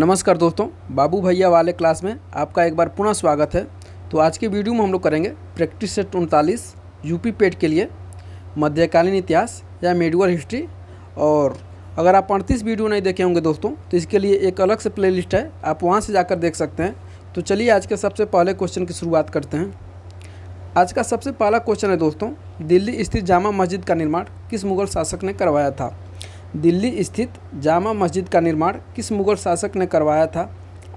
नमस्कार दोस्तों, बाबू भैया वाले क्लास में आपका एक बार पुनः स्वागत है। तो आज की वीडियो में हम लोग करेंगे प्रैक्टिस सेट 39 यूपी पेट के लिए मध्यकालीन इतिहास या मेडिवल हिस्ट्री। और अगर आप 38 वीडियो नहीं देखे होंगे दोस्तों तो इसके लिए एक अलग से प्लेलिस्ट है, आप वहां से जाकर देख सकते हैं। तो चलिए आज के सबसे पहले क्वेश्चन की शुरुआत करते हैं। आज का सबसे पहला क्वेश्चन है दोस्तों, दिल्ली स्थित जामा मस्जिद का निर्माण किस मुग़ल शासक ने करवाया था? दिल्ली स्थित जामा मस्जिद का निर्माण किस मुग़ल शासक ने करवाया था?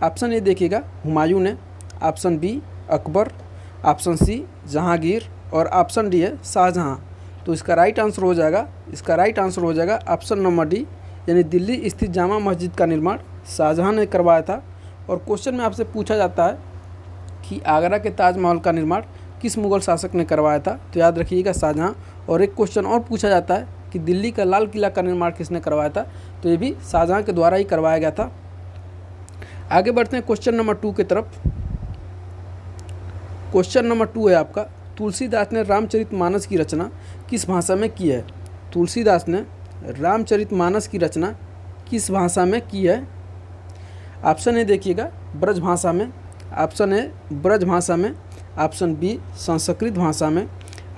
ऑप्शन ए देखिएगा हुमायूं ने, option B Akbar, option C Jahangir और ऑप्शन डी है शाहजहां। तो इसका राइट आंसर हो जाएगा ऑप्शन नंबर डी, यानी दिल्ली स्थित जामा मस्जिद का निर्माण शाहजहां ने करवाया था। और क्वेश्चन में आपसे पूछा जाता है कि आगरा के ताजमहल का निर्माण किस मुग़ल शासक ने करवाया था? तो याद रखिएगा शाहजहां। और एक क्वेश्चन और पूछा जाता है कि दिल्ली का लाल किला का निर्माण किसने करवाया था? तो ये भी शाहजहां के द्वारा ही करवाया गया था। आगे बढ़ते हैं क्वेश्चन नंबर 2 की तरफ। क्वेश्चन नंबर 2 है आपका, तुलसीदास ने रामचरितमानस की रचना किस भाषा में की है? तुलसीदास ने रामचरितमानस की रचना किस भाषा में की है? ऑप्शन ए देखिएगा ब्रज भाषा में, ऑप्शन ए ब्रज भाषा में, ऑप्शन बी संस्कृत भाषा में,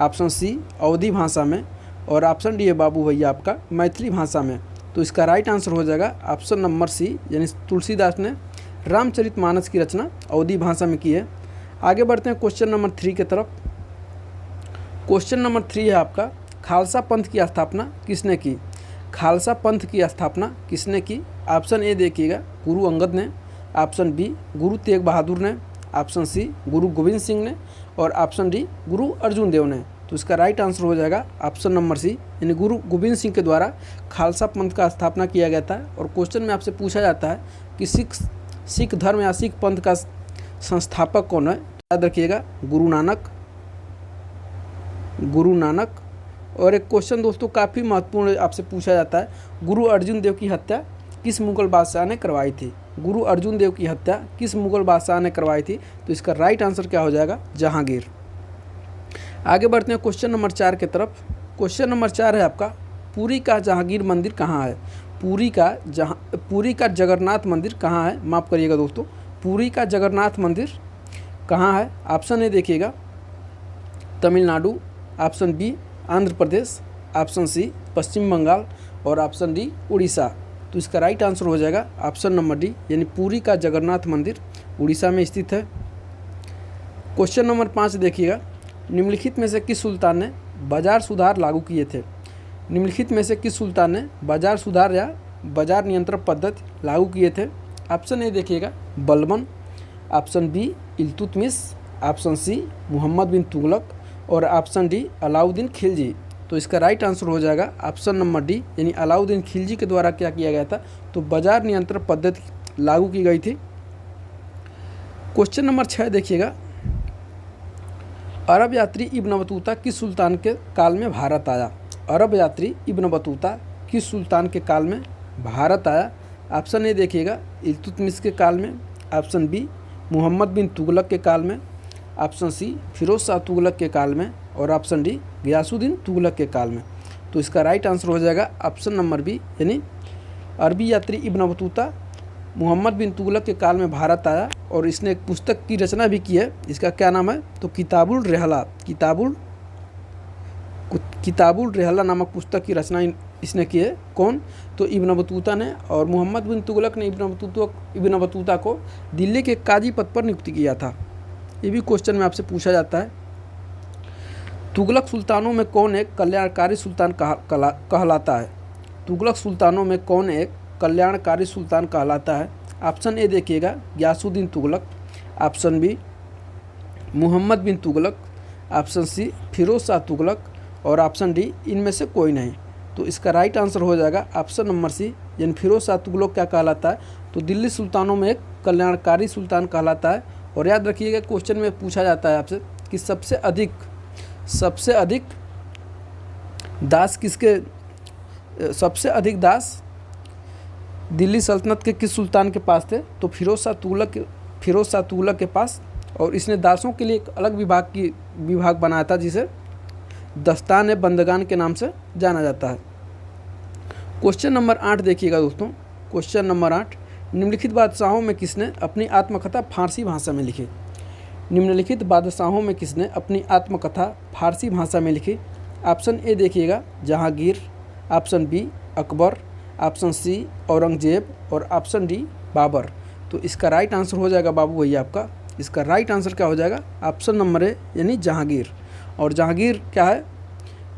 ऑप्शन सी अवधी भाषा में और ऑप्शन डी है बाबू भैया आपका मैथिली भाषा में। तो इसका राइट आंसर हो जाएगा ऑप्शन नंबर सी, यानी तुलसीदास ने रामचरितमानस की रचना अवधी भाषा में की है। आगे बढ़ते हैं क्वेश्चन नंबर 3 की तरफ। क्वेश्चन नंबर 3 है आपका, खालसा पंथ की स्थापना किसने की? खालसा पंथ की स्थापना किसने की? ऑप्शन ए देखिएगा गुरु अंगद ने, ऑप्शन बी गुरु तेग बहादुर ने, ऑप्शन सी गुरु गोविंद सिंह ने और ऑप्शन डी गुरु अर्जुन देव ने। तो इसका राइट आंसर हो जाएगा ऑप्शन नंबर सी, यानी गुरु गोविंद सिंह के द्वारा खालसा पंथ का स्थापना किया गया था। और क्वेश्चन में आपसे पूछा जाता है कि सिख धर्म या सिख पंथ का संस्थापक कौन है? याद रखिएगा गुरु नानक। और एक क्वेश्चन दोस्तों काफ़ी महत्वपूर्ण आपसे पूछा जाता है, गुरु अर्जुन देव की हत्या किस मुग़ल बादशाह ने करवाई थी? गुरु अर्जुन देव की हत्या किस मुग़ल बादशाह ने करवाई थी? तो इसका राइट आंसर क्या हो जाएगा? जहांगीर। आगे बढ़ते हैं क्वेश्चन नंबर 4 की तरफ। क्वेश्चन नंबर 4 है आपका, पुरी का जहांगीर मंदिर कहाँ है? पुरी का जगन्नाथ मंदिर कहाँ है? माफ़ करिएगा दोस्तों, पुरी का जगन्नाथ मंदिर कहाँ है? ऑप्शन ए देखिएगा Tamil Nadu, option B Andhra Pradesh, option C पश्चिम बंगाल और ऑप्शन डी उड़ीसा। तो इसका राइट आंसर हो जाएगा ऑप्शन नंबर डी, यानी पुरी का जगन्नाथ मंदिर उड़ीसा में स्थित है। क्वेश्चन नंबर 5 देखिएगा, निम्नलिखित में से किस सुल्तान ने बाजार सुधार लागू किए थे? निम्नलिखित में से किस सुल्तान ने बाजार सुधार या बाजार नियंत्रण पद्धति लागू किए थे? ऑप्शन ए देखिएगा Balban, option B Iltutmish, option C Mohammad bin Tughlaq और ऑप्शन डी अलाउद्दीन खिलजी। तो इसका राइट आंसर हो जाएगा ऑप्शन नंबर डी, यानी अलाउद्दीन खिलजी के द्वारा क्या किया गया था? तो बाजार नियंत्रण पद्धति लागू की गई थी। क्वेश्चन नंबर 6 देखिएगा, अरब यात्री इब्न बतूता किस सुल्तान के काल में भारत आया? अरब यात्री इब्न बतूता किस सुल्तान के काल में भारत आया? ऑप्शन ए देखिएगा इल्तुतमिश के काल में, ऑप्शन बी मोहम्मद बिन तुगलक के काल में, ऑप्शन सी फिरोज शाह तुगलक के काल में और ऑप्शन डी गियासुद्दीन तुगलक के काल में। तो इसका राइट आंसर हो जाएगा ऑप्शन नंबर बी, यानी अरबी यात्री इब्न बतूता मोहम्मद बिन तुगलक के काल में भारत आया। और इसने एक पुस्तक की रचना भी की है, इसका क्या नाम है? तो किताबुल रेहला नामक पुस्तक की रचना इसने की है। कौन? तो इब्न बतूता ने। और मोहम्मद बिन तुगलक ने इब्न बतूता को दिल्ली के काजी पद पर नियुक्त किया था। ये भी क्वेश्चन में आपसे पूछा जाता है। तुगलक सुल्तानों में कौन एक कल्याणकारी सुल्तान कहलाता है? तुगलक सुल्तानों में कौन एक कल्याणकारी सुल्तान कहलाता है? ऑप्शन ए देखिएगा Ghiyasuddin Tughlaq, option B Mohammad bin Tughlaq, option C Firoz Shah Tughlaq और ऑप्शन डी इनमें से कोई नहीं। तो इसका राइट आंसर हो जाएगा ऑप्शन नंबर सी, यानी फिरोज शाह तुगलक क्या कहलाता है? तो दिल्ली सुल्तानों में एक कल्याणकारी सुल्तान कहलाता है। और याद रखिएगा क्वेश्चन में पूछा जाता है आपसे कि सबसे अधिक दास दिल्ली सल्तनत के किस सुल्तान के पास थे? तो फिरोज शाह तुगलक के पास। और इसने दासों के लिए एक अलग विभाग बनाया था जिसे दस्तान बंदगान के नाम से जाना जाता है। क्वेश्चन नंबर 8 देखिएगा दोस्तों। क्वेश्चन नंबर 8, निम्नलिखित बादशाहों में किसने अपनी आत्मकथा फारसी भाषा में लिखी? निम्नलिखित बादशाहों में किसने अपनी आत्मकथा फारसी भाषा में लिखी? ऑप्शन ए देखिएगा Jahangir, option B Akbar, option C Aurangzeb और ऑप्शन डी बाबर। तो इसका राइट आंसर हो जाएगा बाबू भैया आपका, इसका राइट आंसर क्या हो जाएगा? ऑप्शन नंबर ए यानी जहांगीर। और जहांगीर क्या है?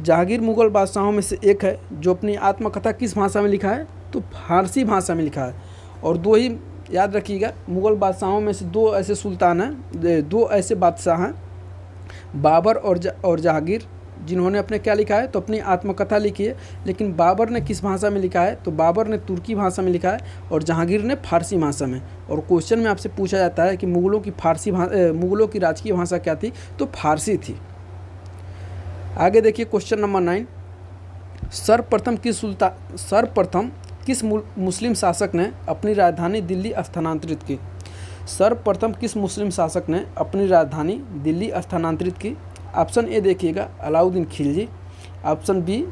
जहांगीर मुग़ल बादशाहों में से एक है जो अपनी आत्मकथा किस भाषा में लिखा है? तो फारसी भाषा में लिखा है। और दो ही याद रखिएगा, मुग़ल बादशाहों में से दो ऐसे सुल्तान हैं, दो ऐसे बादशाह हैं, बाबर और जहांगीर, जिन्होंने अपने क्या लिखा है? तो अपनी आत्मकथा लिखी है। लेकिन बाबर ने किस भाषा में लिखा है? तो बाबर ने तुर्की भाषा में लिखा है और जहांगीर ने फारसी भाषा में। और क्वेश्चन में आपसे पूछा जाता है कि मुग़लों की राजकीय भाषा क्या थी? तो फारसी थी। आगे देखिए क्वेश्चन नंबर 9, सर्वप्रथम किस मुस्लिम शासक ने अपनी राजधानी दिल्ली स्थानांतरित की? सर्वप्रथम किस मुस्लिम शासक ने अपनी राजधानी दिल्ली स्थानांतरित की? ऑप्शन ए देखिएगा Alauddin Khilji, option B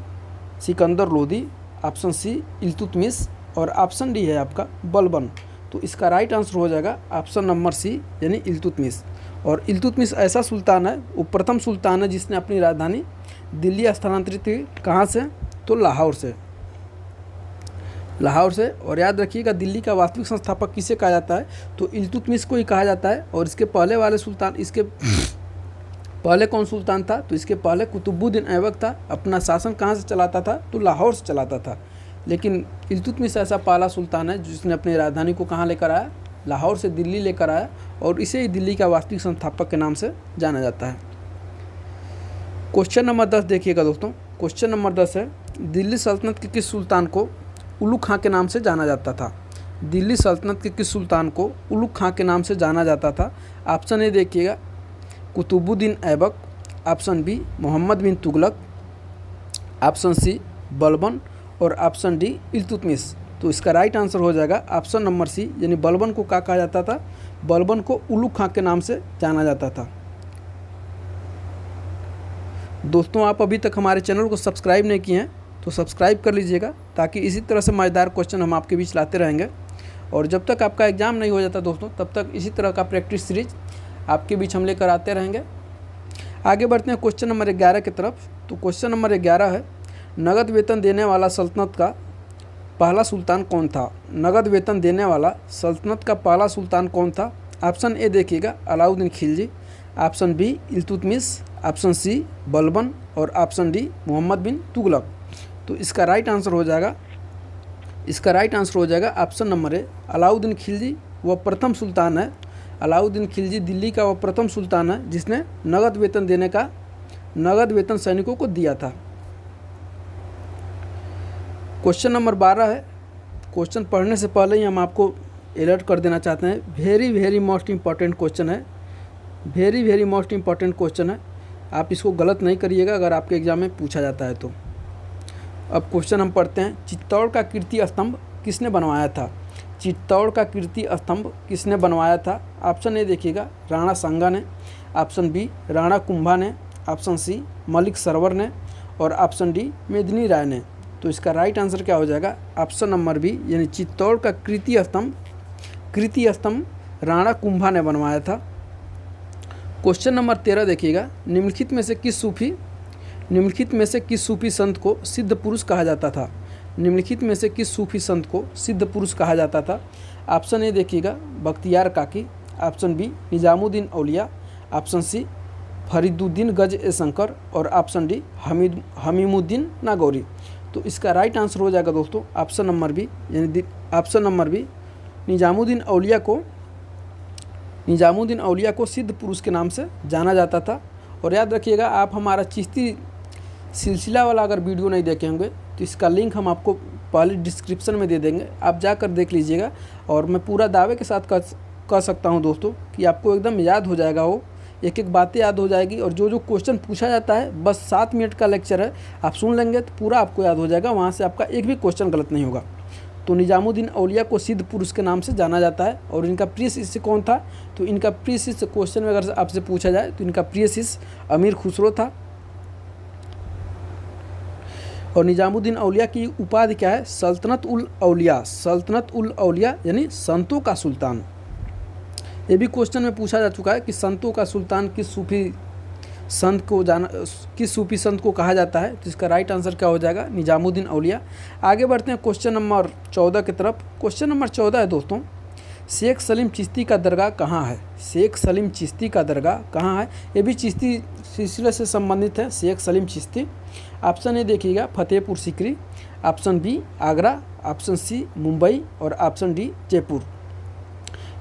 Sikandar Lodi, option C Iltutmish और ऑप्शन डी है आपका बलबन। तो इसका राइट आंसर हो जाएगा ऑप्शन नंबर सी यानी इल्तुतमिश। और इल्तुतमिश ऐसा सुल्तान है, वो प्रथम सुल्तान है जिसने अपनी राजधानी दिल्ली स्थानांतरित की। कहाँ से? तो लाहौर से। और याद रखिएगा दिल्ली का वास्तविक संस्थापक किसे कहा जाता है? तो इल्तुतमिश को ही कहा जाता है। और इसके पहले वाले सुल्तान, इसके पहले कौन सुल्तान था? तो इसके पहले कुतुबुद्दीन ऐबक था। अपना शासन कहाँ से चलाता था? तो लाहौर से चलाता था। लेकिन इल्तुतमिश ऐसा पहला सुल्तान है जिसने अपनी राजधानी को कहाँ लेकर आया? लाहौर से दिल्ली लेकर आया और इसे ही दिल्ली का वास्तविक संस्थापक के नाम से जाना जाता है। क्वेश्चन नंबर 10 देखिएगा दोस्तों। क्वेश्चन नंबर 10 है, दिल्ली सल्तनत के किस सुल्तान को उलुग खां के नाम से जाना जाता था? दिल्ली सल्तनत के किस सुल्तान को उलुग खां के नाम से जाना जाता था? ऑप्शन ए देखिएगा Qutubuddin Aibak, option B Mohammad bin Tughlaq, option C Balban और ऑप्शन डी इल्तुतमिश। तो इसका राइट आंसर हो जाएगा ऑप्शन नंबर सी यानी बलबन को क्या कहा जाता था? बलबन को उलुग खां के नाम से जाना जाता था। दोस्तों आप अभी तक हमारे चैनल को सब्सक्राइब नहीं किए हैं तो सब्सक्राइब कर लीजिएगा, ताकि इसी तरह से मज़ेदार क्वेश्चन हम आपके बीच लाते रहेंगे। और जब तक आपका एग्ज़ाम नहीं हो जाता दोस्तों, तब तक इसी तरह का प्रैक्टिस सीरीज आपके बीच हम लेकर आते रहेंगे। आगे बढ़ते हैं क्वेश्चन नंबर 11 की तरफ। तो क्वेश्चन नंबर 11 है, नगद वेतन देने वाला सल्तनत का पहला सुल्तान कौन था? नगद वेतन देने वाला सल्तनत का पहला सुल्तान कौन था? ऑप्शन ए देखिएगा Alauddin Khilji, option B Iltutmish, option C Balban और ऑप्शन डी मोहम्मद बिन तुगलक। तो इसका राइट आंसर हो जाएगा option number A Alauddin Khilji. वह प्रथम सुल्तान है, अलाउद्दीन खिलजी दिल्ली का वह प्रथम सुल्तान है जिसने नगद वेतन सैनिकों को दिया था। क्वेश्चन नंबर 12 है। क्वेश्चन पढ़ने से पहले ही हम आपको अलर्ट कर देना चाहते हैं, वेरी मोस्ट इम्पॉर्टेंट क्वेश्चन है, वेरी मोस्ट इम्पॉर्टेंट क्वेश्चन है। आप इसको गलत नहीं करिएगा अगर आपके एग्जाम में पूछा जाता है तो। अब क्वेश्चन हम पढ़ते हैं, चित्तौड़ का कीर्ति स्तंभ किसने बनवाया था? चित्तौड़ का कीर्ति स्तंभ किसने बनवाया था? ऑप्शन ए देखिएगा राणा सांगा ने, ऑप्शन बी राणा कुंभा ने, ऑप्शन सी मलिक सरवर ने और ऑप्शन डी मेदिनी राय ने। तो इसका राइट आंसर क्या हो जाएगा? ऑप्शन नंबर बी यानी चित्तौड़ का कीर्ति स्तंभ राणा कुंभा ने बनवाया था। क्वेश्चन नंबर 13 देखिएगा, निम्नलिखित में से किस सूफी संत को सिद्ध पुरुष कहा जाता था? निम्नलिखित में से किस सूफी संत को सिद्ध पुरुष कहा जाता था? ऑप्शन ए देखिएगा बख्तियार काकी, ऑप्शन बी निजामुद्दीन औलिया, ऑप्शन सी फरीदुद्दीन गज ए शंकर और ऑप्शन डी हमीमुद्दीन नागौरी। तो इसका राइट आंसर हो जाएगा दोस्तों ऑप्शन नंबर बी यानी ऑप्शन नंबर बी निजामुद्दीन औलिया को सिद्ध पुरुष के नाम से जाना जाता था। और याद रखिएगा, आप हमारा चिश्ती सिलसिला वाला अगर वीडियो नहीं देखे होंगे तो इसका लिंक हम आपको पहले डिस्क्रिप्शन में दे देंगे, आप जाकर देख लीजिएगा। और मैं पूरा दावे के साथ कह सकता हूं दोस्तों कि आपको एकदम याद हो जाएगा, वो एक बातें याद हो जाएगी। और जो क्वेश्चन पूछा जाता है, बस 7 मिनट का लेक्चर है, आप सुन लेंगे तो पूरा आपको याद हो जाएगा, वहाँ से आपका एक भी क्वेश्चन गलत नहीं होगा। तो निजामुद्दीन औलिया को सिद्ध पुरुष के नाम से जाना जाता है। और इनका प्रिय शिष्य कौन था? तो इनका प्रिय शिष्य क्वेश्चन में अगर आपसे पूछा जाए तो इनका प्रिय शिष्य अमीर खुसरो था। और निजामुद्दीन औलिया की उपाधि क्या है? सल्तनत उल औलिया, सल्तनत उल औलिया यानी संतों का सुल्तान। ये भी क्वेश्चन में पूछा जा चुका है कि संतों का सुल्तान किस सूफी संत को कहा जाता है। तो इसका राइट आंसर क्या हो जाएगा? निजामुद्दीन औलिया। आगे बढ़ते हैं क्वेश्चन नंबर 14 की तरफ। क्वेश्चन नंबर 14 है दोस्तों, शेख सलीम चिश्ती का दरगाह कहाँ है? शेख सलीम चिश्ती का दरगाह कहाँ है? ये भी चिश्ती सिलसिले से संबंधित है, शेख सलीम चिश्ती। ऑप्शन ए देखिएगा Fatehpur Sikri, option B Agra, option C Mumbai और ऑप्शन डी जयपुर।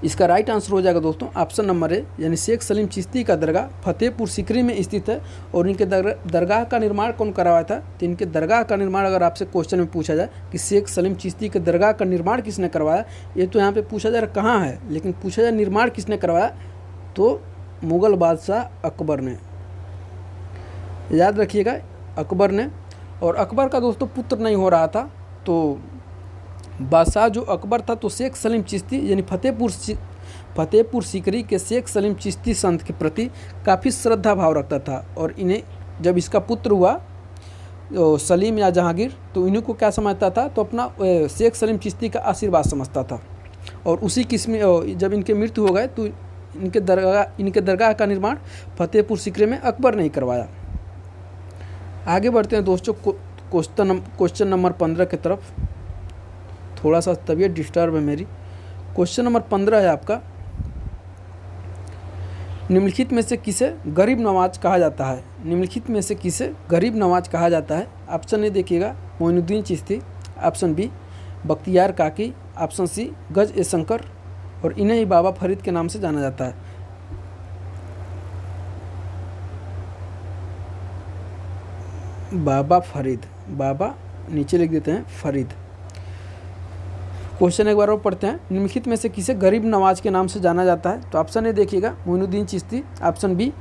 इसका राइट आंसर हो जाएगा दोस्तों ऑप्शन नंबर ए, यानी शेख सलीम चिश्ती का दरगाह फतेहपुर सीकरी में स्थित है। और इनके दरगाह का निर्माण कौन करवाया था? तो इनके दरगाह का निर्माण अगर आपसे क्वेश्चन में पूछा जाए कि शेख सलीम चिश्ती के दरगाह का निर्माण किसने करवाया, ये तो यहाँ पे पूछा जा रहा कहाँ है, लेकिन पूछा जाए निर्माण किसने करवाया, तो मुग़ल बादशाह अकबर ने। याद रखिएगा अकबर ने। और अकबर का दोस्तों पुत्र नहीं हो रहा था, तो बादशाह जो अकबर था तो शेख सलीम चिश्ती यानी फतेहपुर सीकरी के शेख सलीम चिश्ती संत के प्रति काफ़ी श्रद्धा भाव रखता था। और इन्हें जब इसका पुत्र हुआ सलीम या जहांगीर, तो इन्हीं को क्या समझता था? तो अपना शेख सलीम चिश्ती का आशीर्वाद समझता था। और उसी किस्म जब इनके मृत्यु हो गए तो इनके दरगाह का निर्माण फतेहपुर सीकरी में अकबर ने ही करवाया। आगे बढ़ते हैं दोस्तों क्वेश्चन नंबर 15 की तरफ। थोड़ा सा तबीयत डिस्टर्ब है मेरी। क्वेश्चन नंबर 15 है आपका, निम्नलिखित में से किसे गरीब नवाज कहा जाता है? निम्नलिखित में से किसे गरीब नवाज कहा जाता है? ऑप्शन ए देखिएगा मोइनुद्दीन चिश्ती, ऑप्शन बी बख्तियार काकी, ऑप्शन सी गज ए शंकर और इन्हें ही बाबा फरीद के नाम से जाना जाता है। बाबा फरीद, बाबा नीचे लिख देते हैं फरीद। क्वेश्चन एक बार और पढ़ते हैं, निम्नलिखित में से किसे गरीब नवाज के नाम से जाना जाता है? तो ऑप्शन ए देखिएगा मोइनुद्दीन चिश्ती, ऑप्शन बी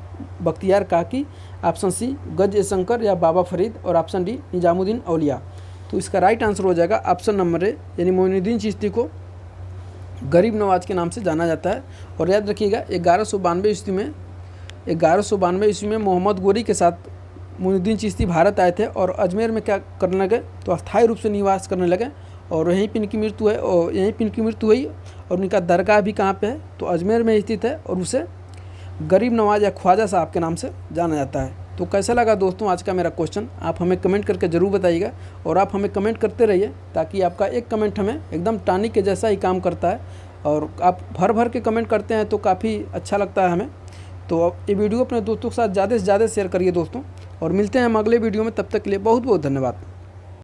बख्तियार काकी, ऑप्शन सी गज ए शंकर या बाबा फरीद और ऑप्शन डी निजामुद्दीन औलिया। तो इसका राइट आंसर हो जाएगा ऑप्शन नंबर ए, यानी मोइनुद्दीन चिश्ती को गरीब नवाज के नाम से जाना जाता है। और याद रखिएगा 1192 ईस्वी में मोहम्मद गोरी के साथ मोइनुद्दीन चिश्ती भारत आए थे और अजमेर में क्या करने लगे? तो अस्थायी रूप से निवास करने लगे और यहीं पर इनकी मृत्यु है और यहीं पर इनकी मृत्यु हुई। और इनका दरगाह भी कहाँ पे है? तो अजमेर में स्थित है और उसे गरीब नवाज या ख्वाजा साहब के नाम से जाना जाता है। तो कैसा लगा दोस्तों आज का मेरा क्वेश्चन? आप हमें कमेंट करके ज़रूर बताइएगा और आप हमें कमेंट करते रहिए, ताकि आपका एक कमेंट हमें एकदम टॉनिक के जैसा ही काम करता है। और आप भर के कमेंट करते हैं तो काफ़ी अच्छा लगता है हमें। तो ये वीडियो अपने दोस्तों के साथ ज़्यादा से ज़्यादा शेयर करिए दोस्तों, और मिलते हैं हम अगले वीडियो में। तब तक के लिए बहुत बहुत धन्यवाद।